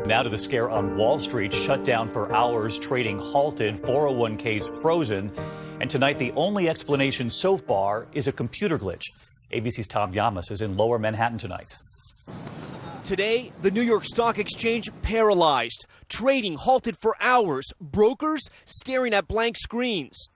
Now to the scare on Wall Street, shut down for hours, trading halted, 401ks frozen. And tonight, the only explanation so far is a computer glitch. ABC's Tom Yamas is in Lower Manhattan tonight. Today, the New York Stock Exchange paralyzed. Trading halted for hours. Brokers staring at blank screens.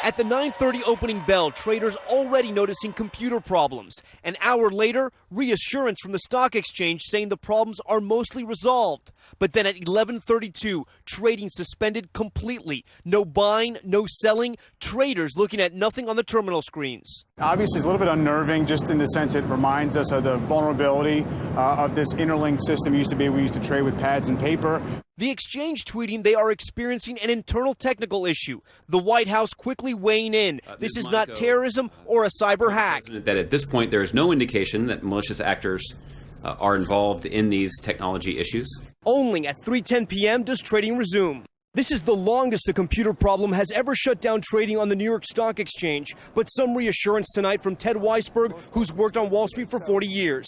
At the 9:30 opening bell, traders already noticing computer problems. An hour later, reassurance from the stock exchange saying the problems are mostly resolved. But then at 11:32, trading suspended completely. No buying, no selling. Traders looking at nothing on the terminal screens. Obviously, it's a little bit unnerving, just in the sense it reminds us of the vulnerability of this interlinked system. We used to trade with pads and paper. The exchange tweeting they are experiencing an internal technical issue. The White House quickly weighing in. This is not terrorism or a cyber hack. That at this point there is no indication that malicious actors are involved in these technology issues. Only at 3:10 p.m. does trading resume. This is the longest a computer problem has ever shut down trading on the New York Stock Exchange. But some reassurance tonight from Ted Weisberg, who's worked on Wall Street for 40 years.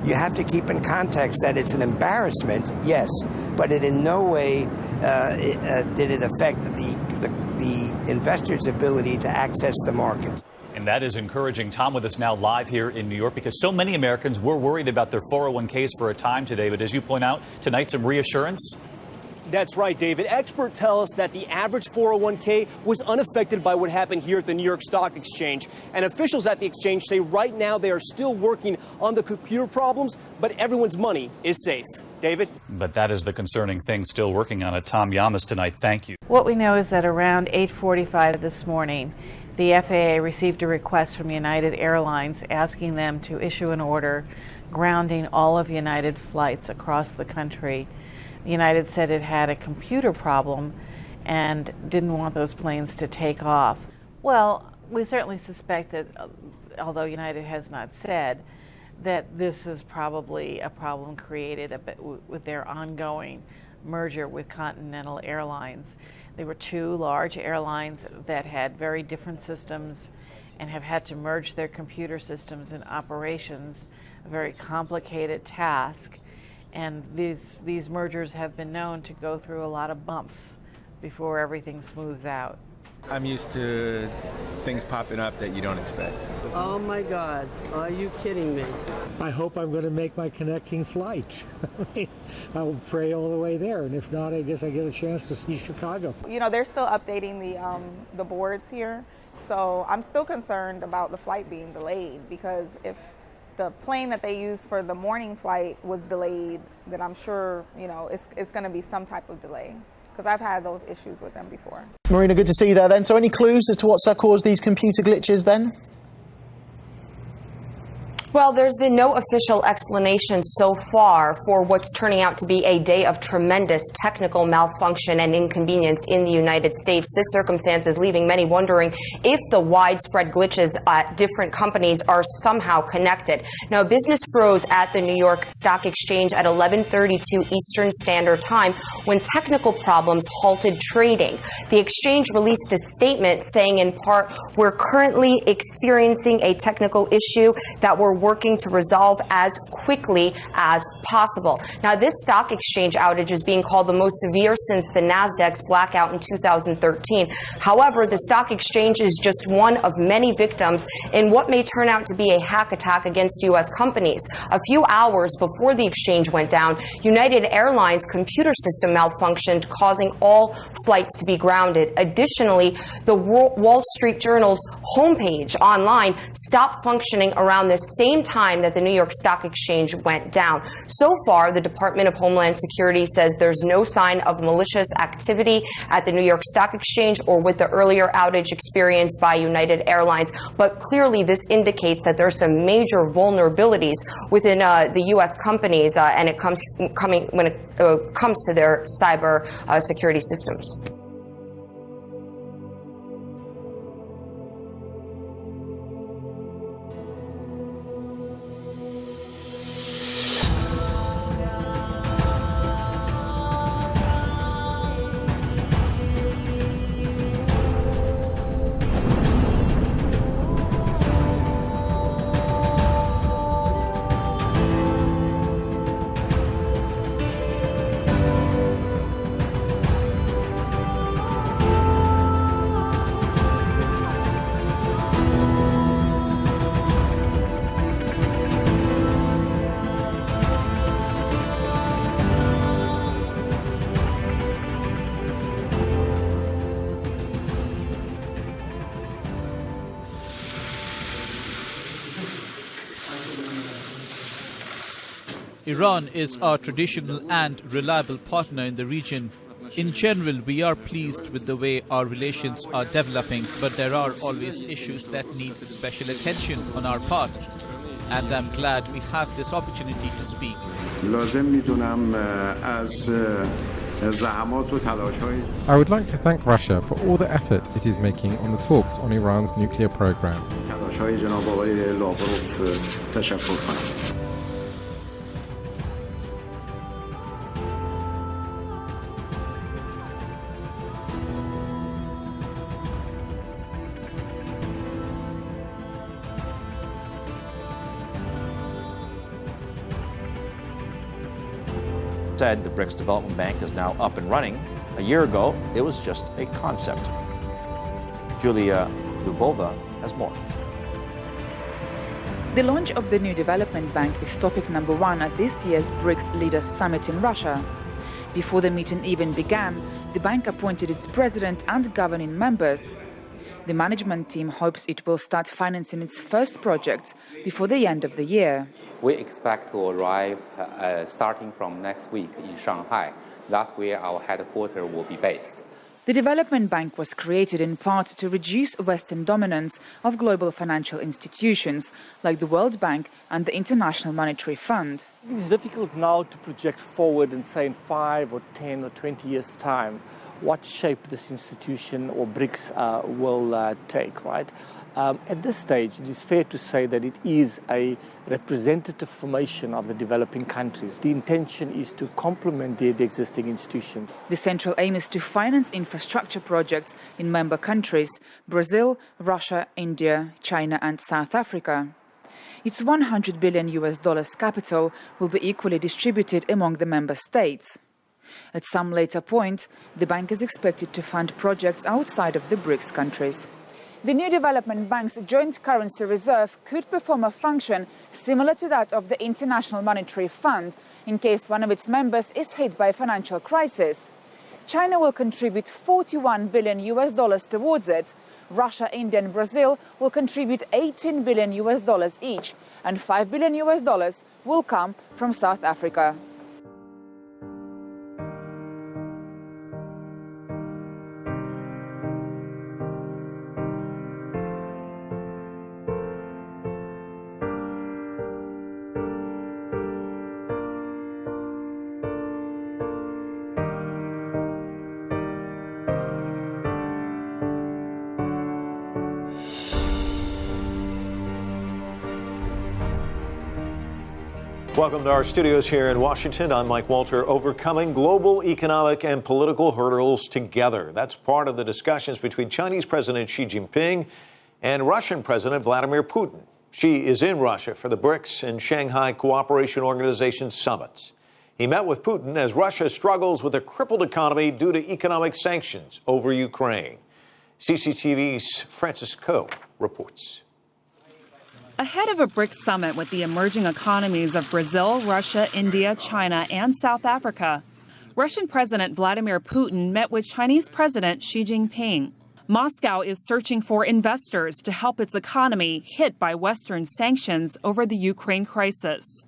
You have to keep in context that it's an embarrassment, yes, but it in no way did it affect the investors' ability to access the market. And that is encouraging. Tom with us now live here in New York, because so many Americans were worried about their 401ks for a time today. But as you point out, tonight some reassurance. That's right, David. Experts tell us that the average 401k was unaffected by what happened here at the New York Stock Exchange. And officials at the exchange say right now they are still working on the computer problems, but everyone's money is safe. David? But that is the concerning thing, still working on it. Tom Yamas tonight, thank you. What we know is that around 8:45 this morning, the FAA received a request from United Airlines asking them to issue an order grounding all of United flights across the country. United said it had a computer problem and didn't want those planes to take off. Well, we certainly suspect that, although United has not said, that this is probably a problem created with their ongoing merger with Continental Airlines. There were two large airlines that had very different systems and have had to merge their computer systems and operations, a very complicated task. And these mergers have been known to go through a lot of bumps before everything smooths out. I'm used to things popping up that you don't expect. Oh my God, are you kidding me? I hope I'm going to make my connecting flight. I'll pray all the way there, and if not, I guess I get a chance to see Chicago. You know, they're still updating the boards here, so I'm still concerned about the flight being delayed, because if the plane that they used for the morning flight was delayed, then I'm sure, you know, it's going to be some type of delay, because I've had those issues with them before. Marina, good to see you there then. So any clues as to what's caused these computer glitches then? Well, there's been no official explanation so far for what's turning out to be a day of tremendous technical malfunction and inconvenience in the United States. This circumstance is leaving many wondering if the widespread glitches at different companies are somehow connected. Now, business froze at the New York Stock Exchange at 11:32 Eastern Standard Time when technical problems halted trading. The exchange released a statement saying, in part, "We're currently experiencing a technical issue that we're working to resolve as quickly as possible." Now, this stock exchange outage is being called the most severe since the Nasdaq's blackout in 2013. However, the stock exchange is just one of many victims in what may turn out to be a hack attack against U.S. companies. A few hours before the exchange went down, United Airlines' computer system malfunctioned, causing all flights to be grounded. Additionally, the Wall Street Journal's homepage online stopped functioning around the same time that the New York Stock Exchange went down. So far, the Department of Homeland Security says there's no sign of malicious activity at the New York Stock Exchange or with the earlier outage experienced by United Airlines. But clearly, this indicates that there are some major vulnerabilities within the U.S. companies, and it comes when it comes to their cyber security systems. Iran is our traditional and reliable partner in the region. In general, we are pleased with the way our relations are developing, but there are always issues that need special attention on our part. And I'm glad we have this opportunity to speak. I would like to thank Russia for all the effort it is making on the talks on Iran's nuclear program. Said the BRICS Development Bank is now up and running. A year ago, it was just a concept. Julia Lubova has more. The launch of the new development bank is topic number one at this year's BRICS Leaders Summit in Russia. Before the meeting even began, the bank appointed its president and governing members. The management team hopes it will start financing its first projects before the end of the year. We expect to arrive starting from next week in Shanghai. That's where our headquarters will be based. The development bank was created in part to reduce Western dominance of global financial institutions like the World Bank and the International Monetary Fund. It's difficult now to project forward and say in 5 or 10 or 20 years' time what shape this institution or BRICS will take, right? At this stage, it is fair to say that it is a representative formation of the developing countries. The intention is to complement the existing institutions. The central aim is to finance infrastructure projects in member countries: Brazil, Russia, India, China and South Africa. Its $100 billion capital will be equally distributed among the member states. At some later point, the bank is expected to fund projects outside of the BRICS countries. The new development bank's joint currency reserve could perform a function similar to that of the International Monetary Fund in case one of its members is hit by a financial crisis. China will contribute $41 billion towards it. Russia, India and Brazil will contribute $18 billion each, and $5 billion will come from South Africa. Welcome to our studios here in Washington. I'm Mike Walter. Overcoming global economic and political hurdles together. That's part of the discussions between Chinese President Xi Jinping and Russian President Vladimir Putin. Xi is in Russia for the BRICS and Shanghai Cooperation Organization summits. He met with Putin as Russia struggles with a crippled economy due to economic sanctions over Ukraine. CCTV's Francis Coe reports. Ahead of a BRICS summit with the emerging economies of Brazil, Russia, India, China, and South Africa, Russian President Vladimir Putin met with Chinese President Xi Jinping. Moscow is searching for investors to help its economy hit by Western sanctions over the Ukraine crisis.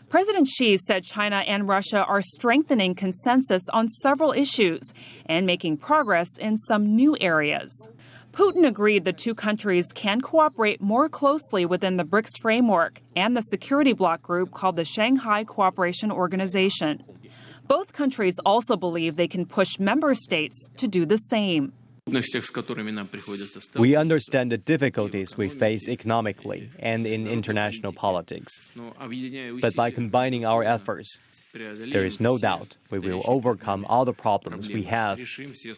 President Xi said China and Russia are strengthening consensus on several issues and making progress in some new areas. Putin agreed the two countries can cooperate more closely within the BRICS framework and the security bloc group called the Shanghai Cooperation Organization. Both countries also believe they can push member states to do the same. We understand the difficulties we face economically and in international politics. But by combining our efforts, there is no doubt we will overcome all the problems we have,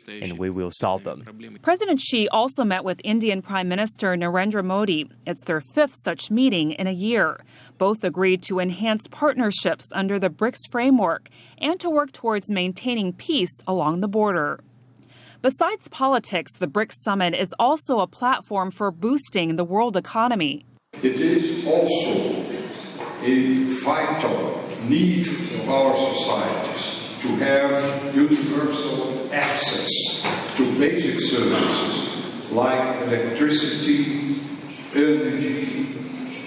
and we will solve them. President Xi also met with Indian Prime Minister Narendra Modi. It's their fifth such meeting in a year. Both agreed to enhance partnerships under the BRICS framework and to work towards maintaining peace along the border. Besides politics, the BRICS summit is also a platform for boosting the world economy. It is also a vital need of our societies to have universal access to basic services like electricity, energy,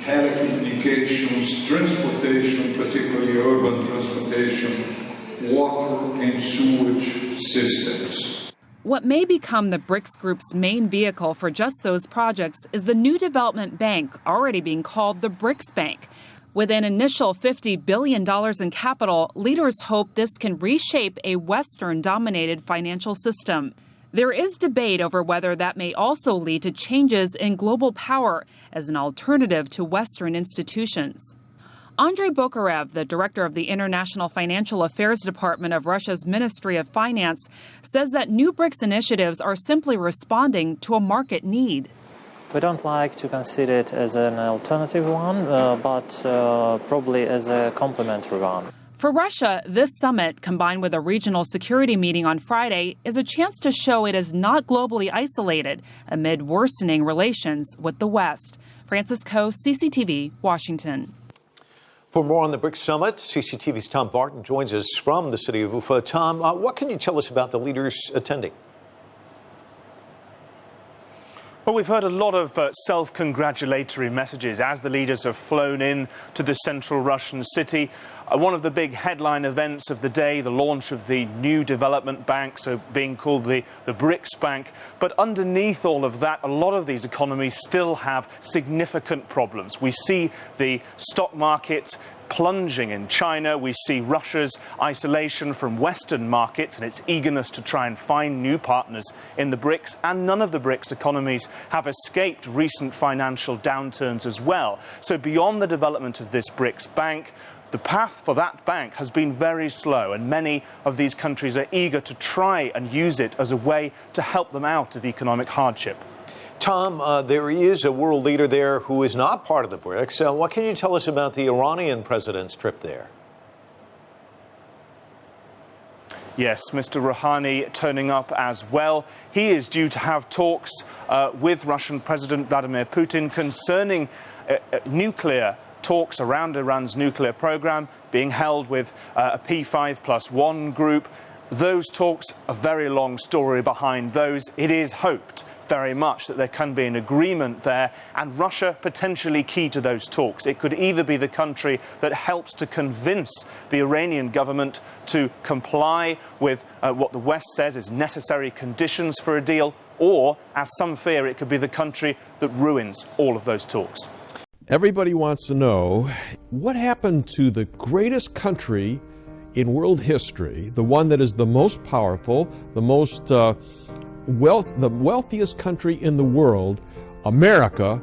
telecommunications, transportation, particularly urban transportation, water and sewage systems. What may become the BRICS group's main vehicle for just those projects is the new development bank, already being called the BRICS Bank. With an initial $50 billion in capital, leaders hope this can reshape a Western-dominated financial system. There is debate over whether that may also lead to changes in global power as an alternative to Western institutions. Andrei Bokharev, the director of the International Financial Affairs Department of Russia's Ministry of Finance, says that new BRICS initiatives are simply responding to a market need. We don't like to consider it as an alternative one, but probably as a complementary one. For Russia, this summit, combined with a regional security meeting on Friday, is a chance to show it is not globally isolated amid worsening relations with the West. Francis Coe, CCTV, Washington. For more on the BRICS Summit, CCTV's Tom Barton joins us from the city of Ufa. Tom, what can you tell us about the leaders attending? Well, we've heard a lot of self-congratulatory messages as the leaders have flown in to the central Russian city. One of the big headline events of the day, the launch of the new development bank, so being called the BRICS Bank. But underneath all of that, a lot of these economies still have significant problems. We see the stock market plunging in China. We see Russia's isolation from Western markets and its eagerness to try and find new partners in the BRICS. And none of the BRICS economies have escaped recent financial downturns as well. So beyond the development of this BRICS bank, the path for that bank has been very slow, and many of these countries are eager to try and use it as a way to help them out of economic hardship. Tom, there is a world leader there who is not part of the BRICS. What can you tell us about the Iranian president's trip there? Yes, Mr. Rouhani turning up as well. He is due to have talks with Russian President Vladimir Putin concerning nuclear talks around Iran's nuclear program being held with a P5+1 group. Those talks, a very long story behind those. It is hoped very much that there can be an agreement there, and Russia potentially key to those talks. It could either be the country that helps to convince the Iranian government to comply with what the West says is necessary conditions for a deal, or, as some fear, it could be the country that ruins all of those talks. Everybody wants to know what happened to the greatest country in world history, the one that is the most powerful, the most the wealthiest country in the world, America.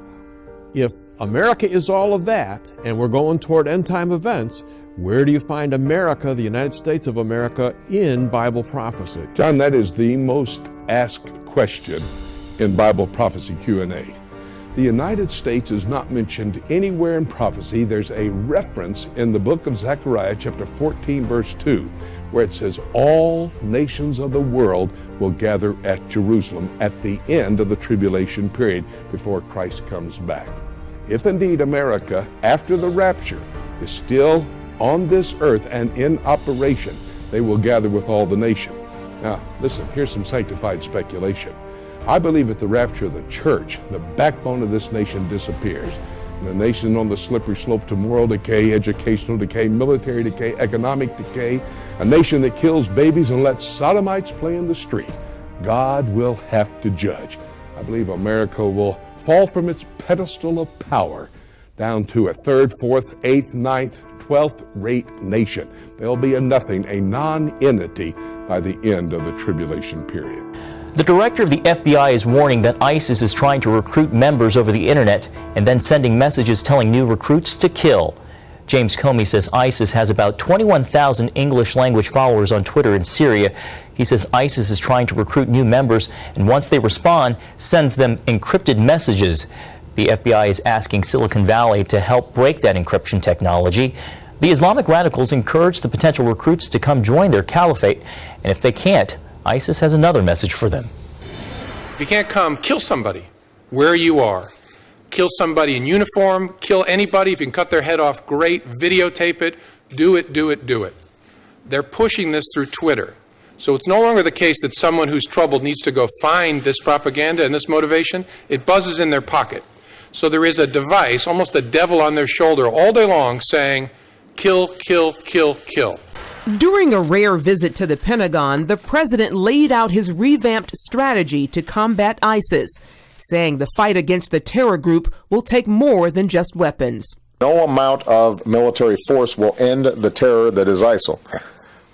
If America is all of that, and we're going toward end-time events, where do you find America, the United States of America, in Bible prophecy? John, that is the most asked question in Bible prophecy Q&A. The United States is not mentioned anywhere in prophecy. There's a reference in the book of Zechariah, chapter 14, verse 2, where it says, all nations of the world will gather at Jerusalem at the end of the tribulation period before Christ comes back. If indeed America, after the rapture, is still on this earth and in operation, they will gather with all the nation. Now, listen, here's some sanctified speculation. I believe at the rapture of the church, the backbone of this nation disappears. And the nation on the slippery slope to moral decay, educational decay, military decay, economic decay, a nation that kills babies and lets sodomites play in the street. God will have to judge. I believe America will fall from its pedestal of power down to a third, fourth, eighth, ninth, 12th rate nation. There'll be a nothing, a non-entity by the end of the tribulation period. The director of the FBI is warning that ISIS is trying to recruit members over the internet and then sending messages telling new recruits to kill. James Comey says ISIS has about 21,000 English language followers on Twitter in Syria. He says ISIS is trying to recruit new members, and once they respond, sends them encrypted messages. The FBI is asking Silicon Valley to help break that encryption technology. The Islamic radicals encourage the potential recruits to come join their caliphate, and if they can't, ISIS has another message for them. If you can't come, kill somebody where you are. Kill somebody in uniform, kill anybody. If you can cut their head off, great. Videotape it. Do it, do it, do it. They're pushing this through Twitter. So it's no longer the case that someone who's troubled needs to go find this propaganda and this motivation. It buzzes in their pocket. So there is a device, almost a devil on their shoulder all day long saying, kill, kill, kill, kill. During a rare visit to the Pentagon, the president laid out his revamped strategy to combat ISIS, saying the fight against the terror group will take more than just weapons. No amount of military force will end the terror that is ISIL,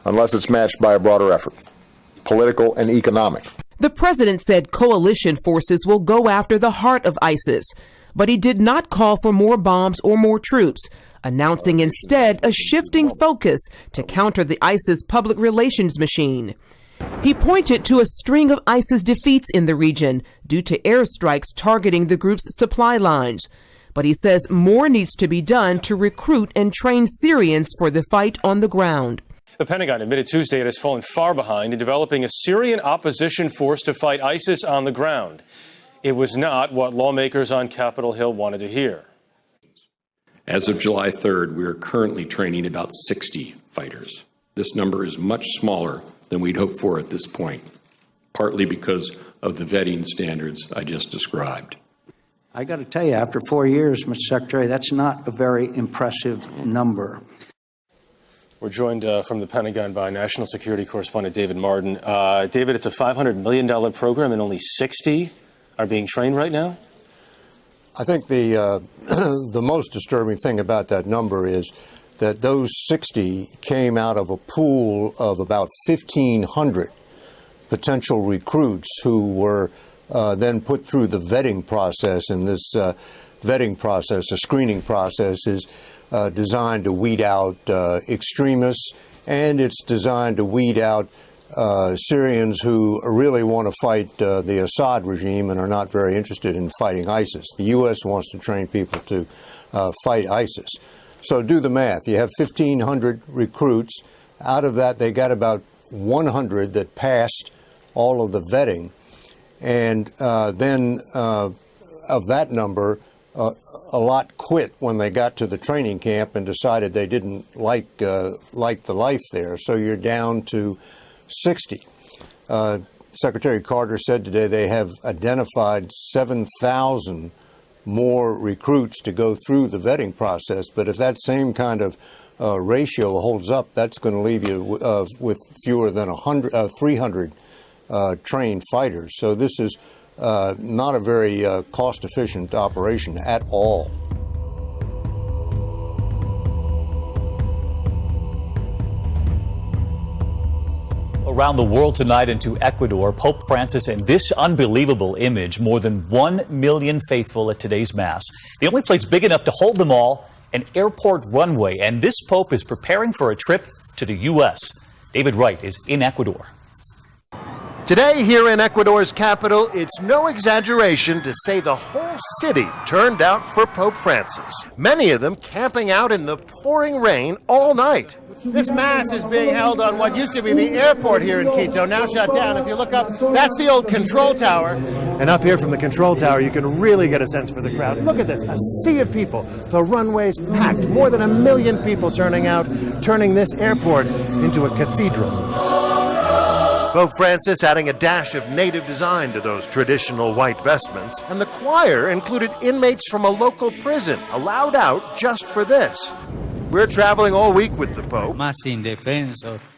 unless it's matched by a broader effort, political and economic. The president said coalition forces will go after the heart of ISIS, but he did not call for more bombs or more troops, announcing instead a shifting focus to counter the ISIS public relations machine. He pointed to a string of ISIS defeats in the region due to airstrikes targeting the group's supply lines. But he says more needs to be done to recruit and train Syrians for the fight on the ground. The Pentagon admitted Tuesday it has fallen far behind in developing a Syrian opposition force to fight ISIS on the ground. It was not what lawmakers on Capitol Hill wanted to hear. As of July 3rd, we are currently training about 60 fighters. This number is much smaller than we'd hoped for at this point, partly because of the vetting standards I just described. I got to tell you, after 4 years, Mr. Secretary, that's not a very impressive number. We're joined from the Pentagon by National Security Correspondent David Martin. David, it's a $500 million program and only 60 are being trained right now? I think the most disturbing thing about that number is that those 60 came out of a pool of about 1,500 potential recruits who were then put through the vetting process. And this vetting process, a screening process, is designed to weed out extremists, and it's designed to weed out Syrians who really want to fight the Assad regime and are not very interested in fighting ISIS. The U.S. wants to train people to fight ISIS. So do the math. You have 1,500 recruits. Out of that, they got about 100 that passed all of the vetting. And then of that number, a lot quit when they got to the training camp and decided they didn't like the life there. So you're down to 60. Secretary Carter said today they have identified 7,000 more recruits to go through the vetting process. But if that same kind of ratio holds up, that's going to leave you with fewer than 300 trained fighters. So this is not a very cost-efficient operation at all. Around the world tonight and to Ecuador, Pope Francis and this unbelievable image, more than 1 million faithful at today's Mass. The only place big enough to hold them all, an airport runway, and this Pope is preparing for a trip to the U.S. David Wright is in Ecuador. Today here in Ecuador's capital, it's no exaggeration to say the whole city turned out for Pope Francis. Many of them camping out in the pouring rain all night. This Mass is being held on what used to be the airport here in Quito, now shut down. If you look up, that's the old control tower. And up here from the control tower, you can really get a sense for the crowd. Look at this, a sea of people. The runways packed, more than 1 million people turning out, turning this airport into a cathedral. Pope Francis adding a dash of native design to those traditional white vestments, and the choir included inmates from a local prison, allowed out just for this. We're traveling all week with the Pope.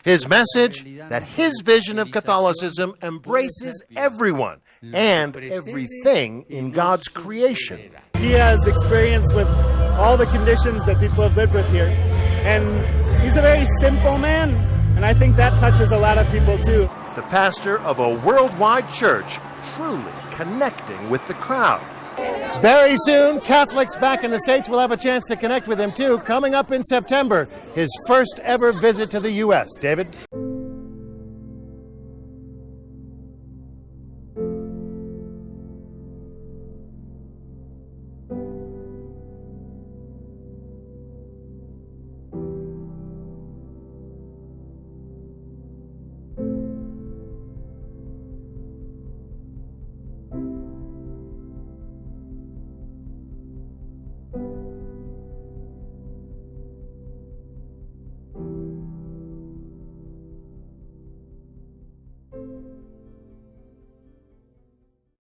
His message, that his vision of Catholicism embraces everyone and everything in God's creation. He has experience with all the conditions that people have lived with here. And he's a very simple man, and I think that touches a lot of people too. The pastor of a worldwide church, truly connecting with the crowd. Very soon, Catholics back in the States will have a chance to connect with him too, coming up in September, his first ever visit to the U.S. David?